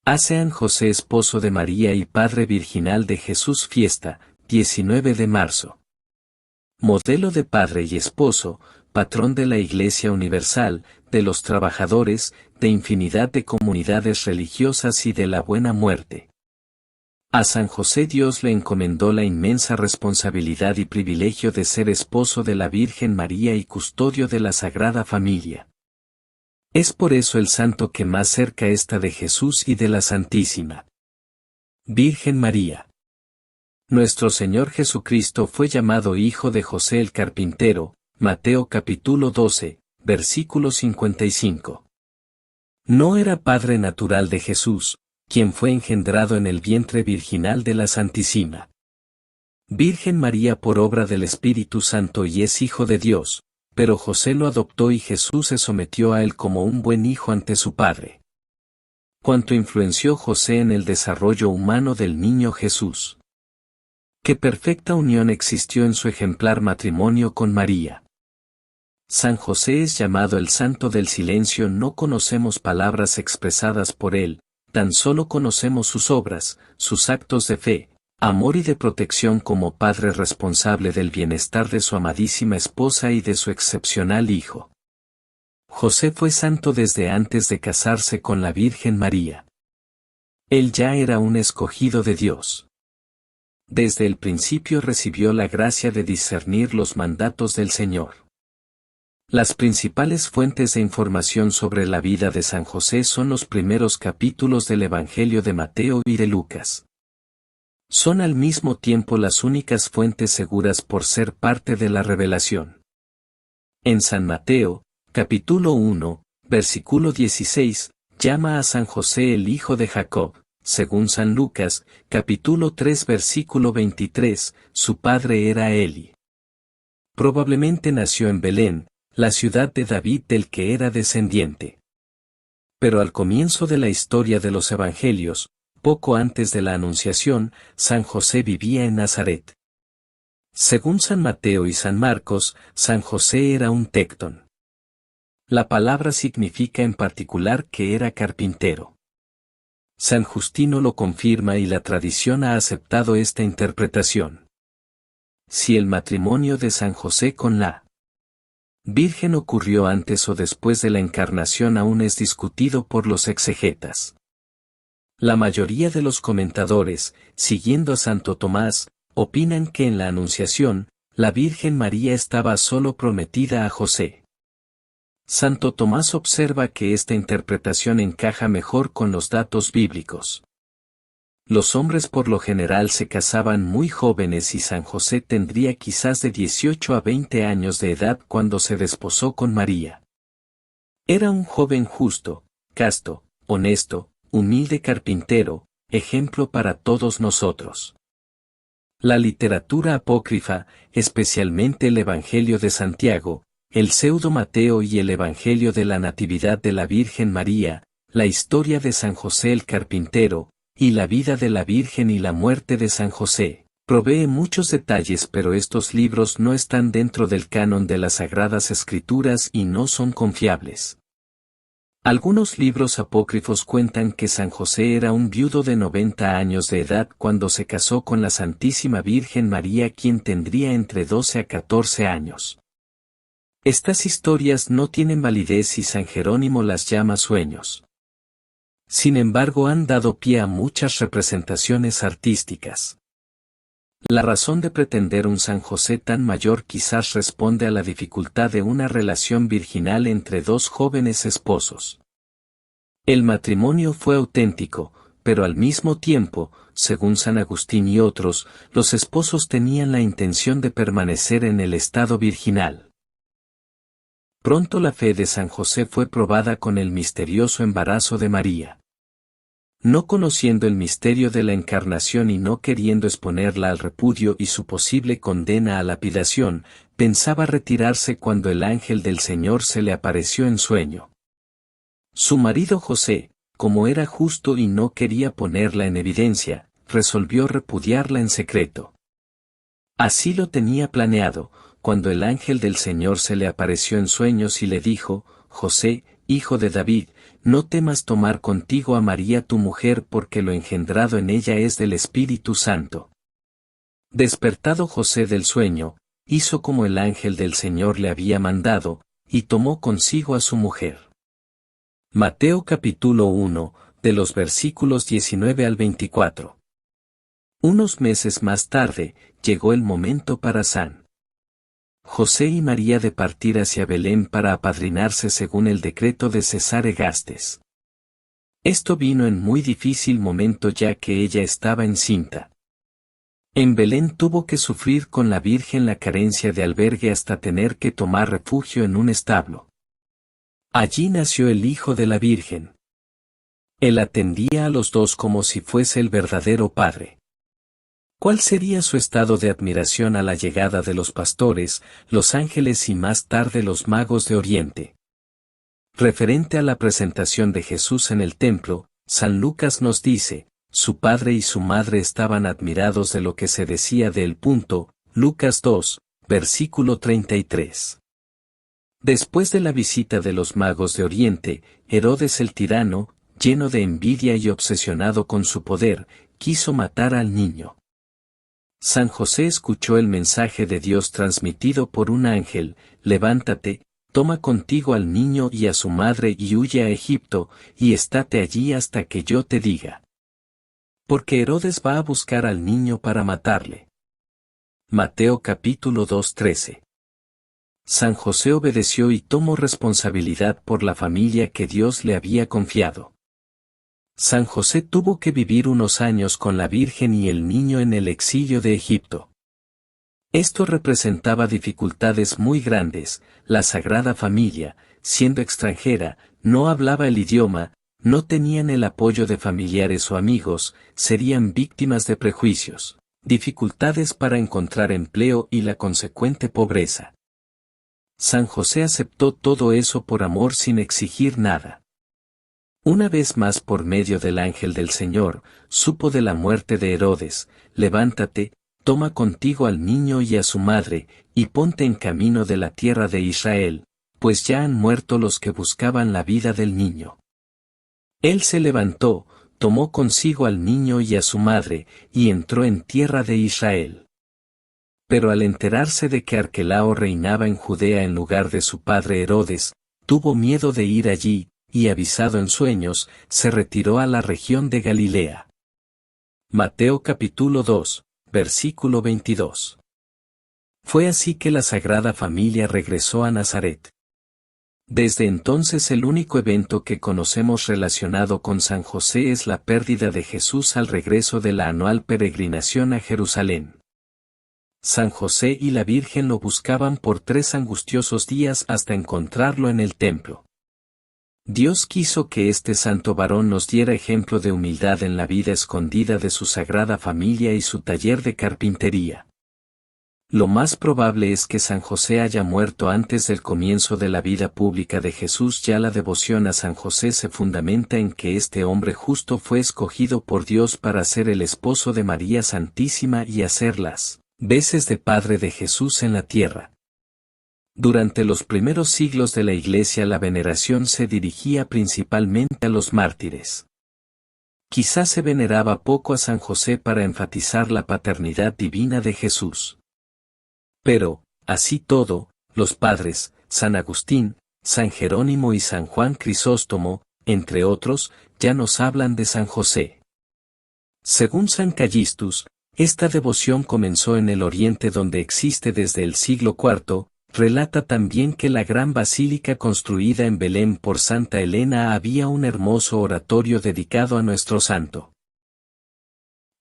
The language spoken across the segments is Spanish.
A San José, esposo de María y padre virginal de Jesús, fiesta, 19 de marzo. Modelo de padre y esposo, patrón de la Iglesia Universal, de los trabajadores, de infinidad de comunidades religiosas y de la buena muerte. A San José Dios le encomendó la inmensa responsabilidad y privilegio de ser esposo de la Virgen María y custodio de la Sagrada Familia. Es por eso el santo que más cerca está de Jesús y de la Santísima Virgen María. Nuestro Señor Jesucristo fue llamado hijo de José el carpintero, Mateo capítulo 12, versículo 55. No era padre natural de Jesús, quien fue engendrado en el vientre virginal de la Santísima Virgen María por obra del Espíritu Santo y es hijo de Dios, pero José lo adoptó y Jesús se sometió a él como un buen hijo ante su padre. Cuánto influenció José en el desarrollo humano del niño Jesús. Qué perfecta unión existió en su ejemplar matrimonio con María. San José es llamado el santo del silencio. No conocemos palabras expresadas por él, tan solo conocemos sus obras, sus actos de fe, amor y de protección como padre responsable del bienestar de su amadísima esposa y de su excepcional hijo. José fue santo desde antes de casarse con la Virgen María. Él ya era un escogido de Dios. Desde el principio recibió la gracia de discernir los mandatos del Señor. Las principales fuentes de información sobre la vida de San José son los primeros capítulos del Evangelio de Mateo y de Lucas. Son al mismo tiempo las únicas fuentes seguras por ser parte de la revelación. En San Mateo, capítulo 1, versículo 16, llama a San José el hijo de Jacob. Según San Lucas, capítulo 3 versículo 23, su padre era Eli. Probablemente nació en Belén, la ciudad de David del que era descendiente. Pero al comienzo de la historia de los Evangelios, poco antes de la Anunciación, San José vivía en Nazaret. Según San Mateo y San Marcos, San José era un tecton. La palabra significa en particular que era carpintero. San Justino lo confirma y la tradición ha aceptado esta interpretación. Si el matrimonio de San José con la Virgen ocurrió antes o después de la encarnación aún es discutido por los exegetas. La mayoría de los comentadores, siguiendo a Santo Tomás, opinan que en la Anunciación, la Virgen María estaba solo prometida a José. Santo Tomás observa que esta interpretación encaja mejor con los datos bíblicos. Los hombres por lo general se casaban muy jóvenes y San José tendría quizás de 18 a 20 años de edad cuando se desposó con María. Era un joven justo, casto, honesto, humilde carpintero, ejemplo para todos nosotros. La literatura apócrifa, especialmente el Evangelio de Santiago, el Pseudo Mateo y el Evangelio de la Natividad de la Virgen María, la historia de San José el carpintero, y la vida de la Virgen y la muerte de San José, provee muchos detalles, pero estos libros no están dentro del canon de las Sagradas Escrituras y no son confiables. Algunos libros apócrifos cuentan que San José era un viudo de 90 años de edad cuando se casó con la Santísima Virgen María, quien tendría entre 12 a 14 años. Estas historias no tienen validez y San Jerónimo las llama sueños. Sin embargo, han dado pie a muchas representaciones artísticas. La razón de pretender un San José tan mayor quizás responde a la dificultad de una relación virginal entre dos jóvenes esposos. El matrimonio fue auténtico, pero al mismo tiempo, según San Agustín y otros, los esposos tenían la intención de permanecer en el estado virginal. Pronto la fe de San José fue probada con el misterioso embarazo de María. No conociendo el misterio de la encarnación y no queriendo exponerla al repudio y su posible condena a lapidación, pensaba retirarse cuando el ángel del Señor se le apareció en sueño. Su marido José, como era justo y no quería ponerla en evidencia, resolvió repudiarla en secreto. Así lo tenía planeado, cuando el ángel del Señor se le apareció en sueños y le dijo: José, hijo de David, no temas tomar contigo a María tu mujer porque lo engendrado en ella es del Espíritu Santo. Despertado José del sueño, hizo como el ángel del Señor le había mandado, y tomó consigo a su mujer. Mateo capítulo 1, de los versículos 19 al 24. Unos meses más tarde, llegó el momento para San José y María de partir hacia Belén para apadrinarse según el decreto de Cesare Gastes. Esto vino en muy difícil momento ya que ella estaba encinta. En Belén tuvo que sufrir con la Virgen la carencia de albergue hasta tener que tomar refugio en un establo. Allí nació el Hijo de la Virgen. Él atendía a los dos como si fuese el verdadero padre. ¿Cuál sería su estado de admiración a la llegada de los pastores, los ángeles y más tarde los magos de Oriente? Referente a la presentación de Jesús en el templo, San Lucas nos dice, su padre y su madre estaban admirados de lo que se decía de él. Lucas 2, versículo 33. Después de la visita de los magos de Oriente, Herodes el tirano, lleno de envidia y obsesionado con su poder, quiso matar al niño. San José escuchó el mensaje de Dios transmitido por un ángel, levántate, toma contigo al niño y a su madre y huye a Egipto, y estate allí hasta que yo te diga. Porque Herodes va a buscar al niño para matarle. Mateo capítulo 2:13. San José obedeció y tomó responsabilidad por la familia que Dios le había confiado. San José tuvo que vivir unos años con la Virgen y el niño en el exilio de Egipto. Esto representaba dificultades muy grandes, la Sagrada Familia, siendo extranjera, no hablaba el idioma, no tenían el apoyo de familiares o amigos, serían víctimas de prejuicios, dificultades para encontrar empleo y la consecuente pobreza. San José aceptó todo eso por amor sin exigir nada. Una vez más por medio del ángel del Señor, supo de la muerte de Herodes, levántate, toma contigo al niño y a su madre, y ponte en camino de la tierra de Israel, pues ya han muerto los que buscaban la vida del niño. Él se levantó, tomó consigo al niño y a su madre, y entró en tierra de Israel. Pero al enterarse de que Arquelao reinaba en Judea en lugar de su padre Herodes, tuvo miedo de ir allí, y avisado en sueños, se retiró a la región de Galilea. Mateo capítulo 2, versículo 22. Fue así que la Sagrada Familia regresó a Nazaret. Desde entonces el único evento que conocemos relacionado con San José es la pérdida de Jesús al regreso de la anual peregrinación a Jerusalén. San José y la Virgen lo buscaban por 3 angustiosos días hasta encontrarlo en el templo. Dios quiso que este santo varón nos diera ejemplo de humildad en la vida escondida de su Sagrada Familia y su taller de carpintería. Lo más probable es que San José haya muerto antes del comienzo de la vida pública de Jesús. Ya la devoción a San José se fundamenta en que este hombre justo fue escogido por Dios para ser el esposo de María Santísima y hacer las veces de padre de Jesús en la tierra. Durante los primeros siglos de la Iglesia la veneración se dirigía principalmente a los mártires. Quizás se veneraba poco a San José para enfatizar la paternidad divina de Jesús. Pero, así todo, los padres, San Agustín, San Jerónimo y San Juan Crisóstomo, entre otros, ya nos hablan de San José. Según San Callistus, esta devoción comenzó en el Oriente donde existe desde el siglo IV, relata también que la gran basílica construida en Belén por Santa Elena había un hermoso oratorio dedicado a nuestro santo.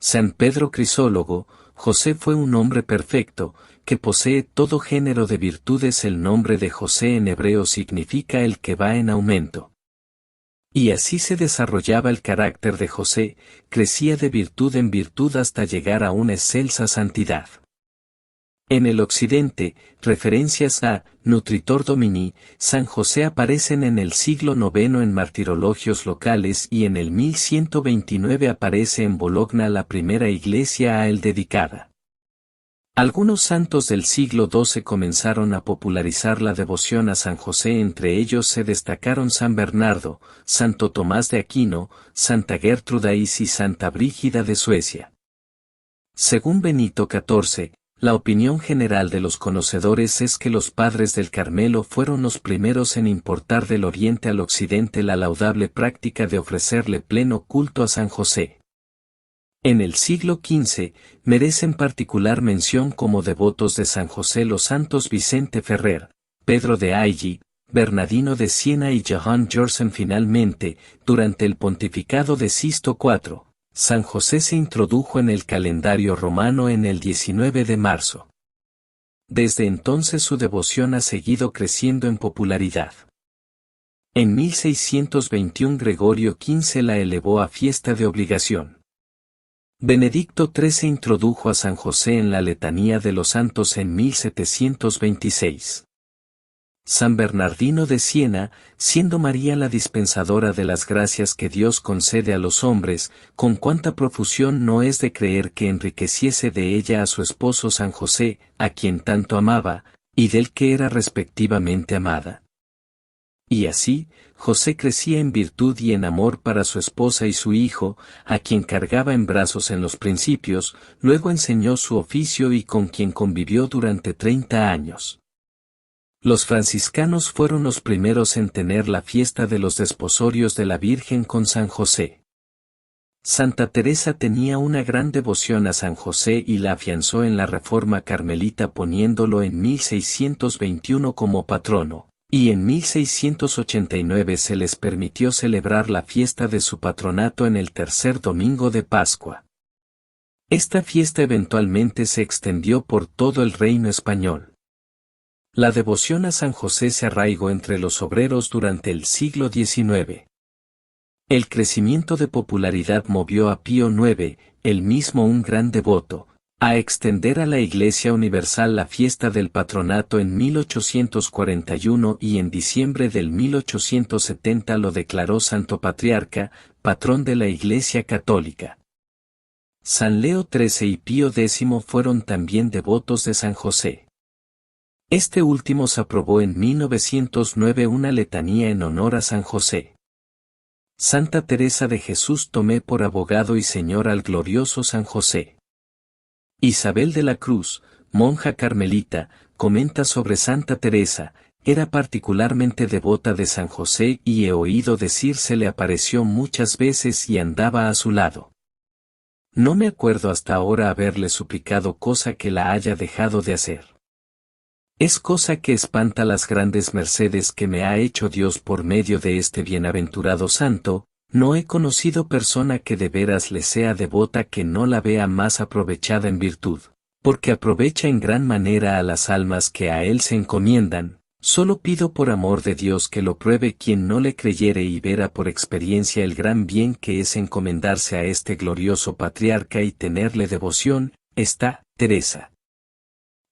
San Pedro Crisólogo, José fue un hombre perfecto, que posee todo género de virtudes. El nombre de José en hebreo significa el que va en aumento. Y así se desarrollaba el carácter de José, crecía de virtud en virtud hasta llegar a una excelsa santidad. En el occidente, referencias a Nutritor Domini, San José aparecen en el siglo IX en martirologios locales y en el 1129 aparece en Bologna la primera iglesia a él dedicada. Algunos santos del siglo XII comenzaron a popularizar la devoción a San José, entre ellos se destacaron San Bernardo, Santo Tomás de Aquino, Santa Gertrudis y Santa Brígida de Suecia. Según Benito XIV, la opinión general de los conocedores es que los padres del Carmelo fueron los primeros en importar del Oriente al Occidente la laudable práctica de ofrecerle pleno culto a San José. En el siglo XV, merecen particular mención como devotos de San José los santos Vicente Ferrer, Pedro de Ailly, Bernardino de Siena y Johann Jorsen. Finalmente, durante el pontificado de Sisto IV, San José se introdujo en el calendario romano en el 19 de marzo. Desde entonces su devoción ha seguido creciendo en popularidad. En 1621 Gregorio XV la elevó a fiesta de obligación. Benedicto XIII introdujo a San José en la letanía de los santos en 1726. San Bernardino de Siena, siendo María la dispensadora de las gracias que Dios concede a los hombres, con cuánta profusión no es de creer que enriqueciese de ella a su esposo San José, a quien tanto amaba, y del que era respectivamente amada. Y así, José crecía en virtud y en amor para su esposa y su hijo, a quien cargaba en brazos en los principios, luego enseñó su oficio y con quien convivió durante 30 años. Los franciscanos fueron los primeros en tener la fiesta de los desposorios de la Virgen con San José. Santa Teresa tenía una gran devoción a San José y la afianzó en la Reforma Carmelita poniéndolo en 1621 como patrono. Y en 1689 se les permitió celebrar la fiesta de su patronato en el tercer domingo de Pascua. Esta fiesta eventualmente se extendió por todo el reino español. La devoción a San José se arraigó entre los obreros durante el siglo XIX. El crecimiento de popularidad movió a Pío IX, él mismo un gran devoto, a extender a la Iglesia Universal la fiesta del patronato en 1841 y en diciembre del 1870 lo declaró Santo Patriarca, patrón de la Iglesia Católica. San Leo XIII y Pío X fueron también devotos de San José. Este último se aprobó en 1909 una letanía en honor a San José. Santa Teresa de Jesús tomé por abogado y señor al glorioso San José. Isabel de la Cruz, monja carmelita, comenta sobre Santa Teresa, era particularmente devota de San José y he oído decir se le apareció muchas veces y andaba a su lado. No me acuerdo hasta ahora haberle suplicado cosa que la haya dejado de hacer. Es cosa que espanta las grandes mercedes que me ha hecho Dios por medio de este bienaventurado santo. No he conocido persona que de veras le sea devota que no la vea más aprovechada en virtud, porque aprovecha en gran manera a las almas que a él se encomiendan. Solo pido por amor de Dios que lo pruebe quien no le creyere y verá por experiencia el gran bien que es encomendarse a este glorioso patriarca y tenerle devoción. Está, Teresa.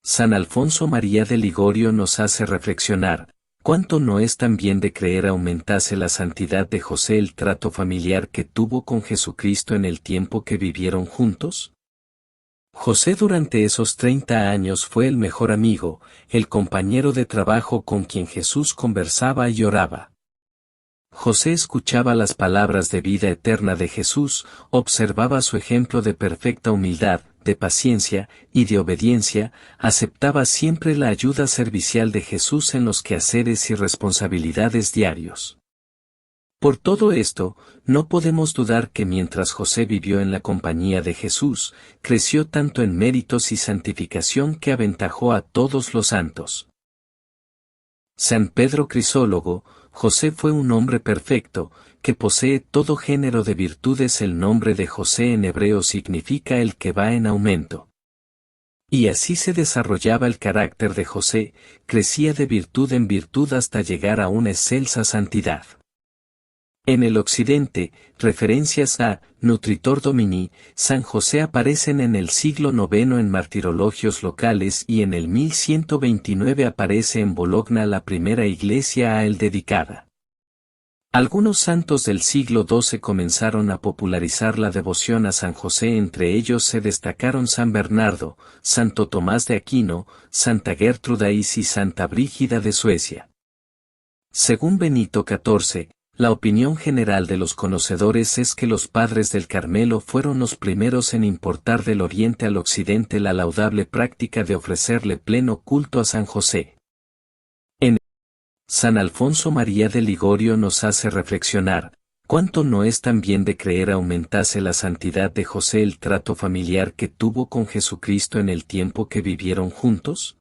San Alfonso María de Ligorio nos hace reflexionar. ¿Cuánto no es también de creer aumentase la santidad de José el trato familiar que tuvo con Jesucristo en el tiempo que vivieron juntos? José durante esos 30 años fue el mejor amigo, el compañero de trabajo con quien Jesús conversaba y oraba. José escuchaba las palabras de vida eterna de Jesús, observaba su ejemplo de perfecta humildad, de paciencia y de obediencia, aceptaba siempre la ayuda servicial de Jesús en los quehaceres y responsabilidades diarios. Por todo esto, no podemos dudar que mientras José vivió en la compañía de Jesús, creció tanto en méritos y santificación que aventajó a todos los santos. San Pedro Crisólogo, José fue un hombre perfecto, que posee todo género de virtudes. El nombre de José en hebreo significa el que va en aumento. Y así se desarrollaba el carácter de José, crecía de virtud en virtud hasta llegar a una excelsa santidad. En el occidente, referencias a Nutritor Domini, San José aparecen en el siglo IX en martirologios locales y en el 1129 aparece en Bologna la primera iglesia a él dedicada. Algunos santos del siglo XII comenzaron a popularizar la devoción a San José, entre ellos se destacaron San Bernardo, Santo Tomás de Aquino, Santa Gertrudis y Santa Brígida de Suecia. Según Benito XIV, la opinión general de los conocedores es que los padres del Carmelo fueron los primeros en importar del Oriente al Occidente la laudable práctica de ofrecerle pleno culto a San José. San Alfonso María de Ligorio nos hace reflexionar, ¿cuánto no es también de creer aumentase la santidad de José el trato familiar que tuvo con Jesucristo en el tiempo que vivieron juntos?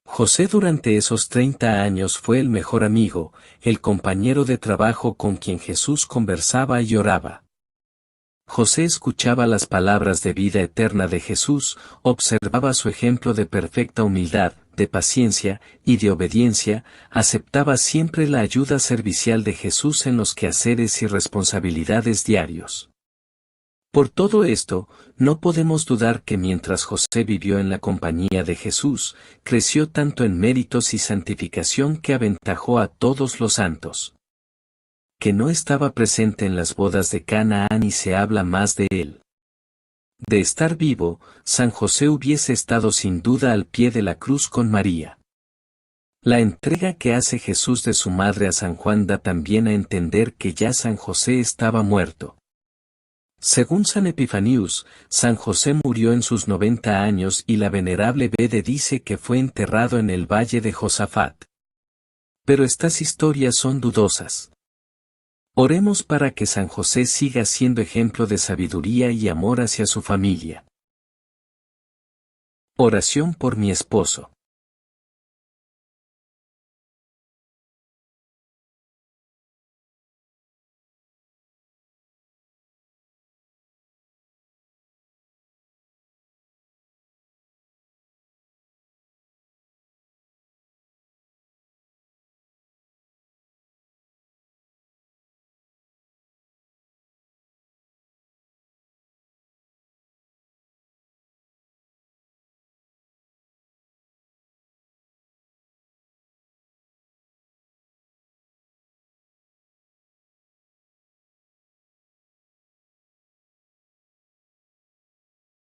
José durante esos 30 años fue el mejor amigo, el compañero de trabajo con quien Jesús conversaba y oraba. José escuchaba las palabras de vida eterna de Jesús, observaba su ejemplo de perfecta humildad, de paciencia y de obediencia, aceptaba siempre la ayuda servicial de Jesús en los quehaceres y responsabilidades diarios. Por todo esto, no podemos dudar que mientras José vivió en la compañía de Jesús, creció tanto en méritos y santificación que aventajó a todos los santos. Que no estaba presente en las bodas de Canaán y se habla más de él. De estar vivo, San José hubiese estado sin duda al pie de la cruz con María. La entrega que hace Jesús de su madre a San Juan da también a entender que ya San José estaba muerto. Según San Epifanius, San José murió en sus 90 años y la venerable Bede dice que fue enterrado en el valle de Josafat. Pero estas historias son dudosas. Oremos para que San José siga siendo ejemplo de sabiduría y amor hacia su familia. Oración por mi esposo.